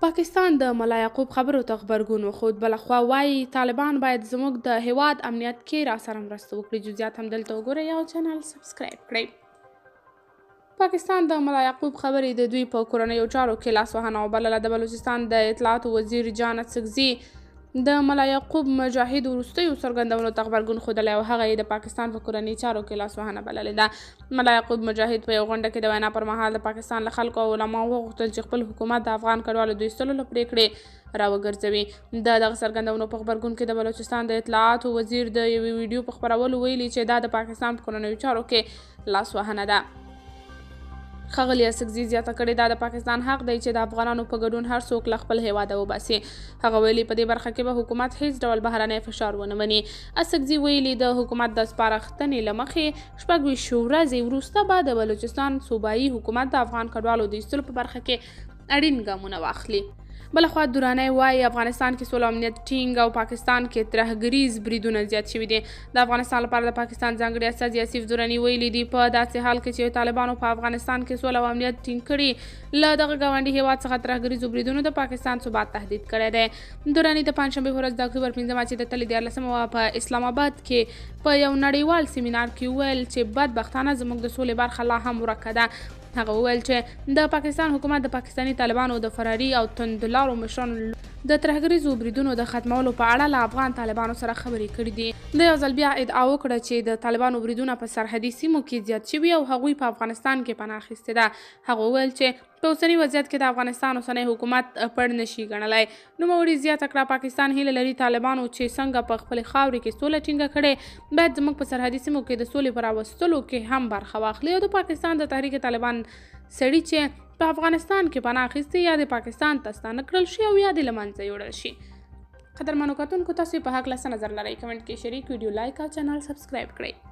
پاکستان د ملا یعقوب خبرو ته غبرګون وښود. بلخوا وایي طالبان باید زموږ د هیواد امنیت کې راسره مرسته وکړي. جزئیات هم دلته وګورئ او چینل سبسکرایب کړئ. پاکستان د ملا یعقوب خبرې د دوی په کورنیو چارو کې لاسوهنه وبلله. د بلوچستان د اطلاعاتو وزیر جان اڅکزي د ملا یعقوب مجاهد وروستیو څرګندونو ته غبرګون ښودلی او هغه یې د پاکستان په کورني چارو کې لاسوهنه بللې ده. ملا یعقوب مجاهد په یو غونډه کې د وینا پر مهال د پاکستان له خلکو او علماو وغوښتل چې خپل حکومت د افغان کډوالو د ایستلو له پرېکړې راوګرځوي. د دغه څرګندونو په غبرګون کې د بلوچستان د اطلاعاتو وزیر د یوې ویډیو په خپرولو ویلي چې دا د پاکستان په کورنیو چارو کې لاسوهنه ده. ښاغلي اڅکزي زیاته کړې دا د پاکستان حق دی چې د افغانانو په ګډون هر څوک له خپل هیواده وباسي. هغه ویلي په دې برخه کې به حکومت هیڅ ډول بهرنی فشار ونه مني. اڅکزي ویلي د حکومت د سپارښتنې له مخې 26 ورځې وروسته به د بلوچستان صوبایي حکومت د افغان کډوالو د ایستلو په برخه کې اړین ګامونه واخلي. بلخوا درانۍ وایي افغانستان کې سوله امنیت ټینګ او پاکستان کې ترهګریز بریدونه زیات شوي دي. د افغانستان لپاره د پاکستان ځانګړي استازي اسیف دراني ویلي دي په داسې حال کې چې طالبانو په افغانستان کې سوله او امنیت ټینګ کړي، له دغه ګاونډي هیواد څخه ترهګریزو بریدونو د پاکستان ثبات تهدید کړی دی. دراني د پنجشنبې په ورځ د اکتوبر 5 چې د تلې 14 په اسلام آباد کې په یو نړیوال سیمینار کې وویل چې بدبختانه زموږ د سولې برخه لا هم ورکه ده. هغه وویل چې د پاکستان حکومت د پاکستاني طالبانو د فراري او توندلارو مشرانو د ترهګریزو بریدونو د ختمولو په اړه له افغان طالبانو سره خبرې کړې دي. د یو ځل بیا ادعا وکړه چې د طالبانو بریدونه په سرحدي سیمو کې زیات شوي او هغوی په افغانستان کې پناه اخیستې ده. هغه وویل چې په اوسني وضعیت کې د افغانستان اوسنی حکومت پړ نشي ګڼلی. نوموړي زیاته کړه پاکستان هیله لري طالبانو چې څنګه په خپلې خاورې کې سوله ټینګه کړې باید زموږ په سرحدي سیمو کې د سولې په راوستلو کې هم برخه واخلي او د پاکستان د تحریک طالبان سړي چې په افغانستان کې پناه اخیستي یا د پاکستان ته ستانه کړل شي او یا د له منځه یوړل شي. قدرمنو کتونکو تاسو په هکله څه نظر لرئ؟ کمنټ کې شریک، ویډیو لایک او چینل سبسکرایب کړئ.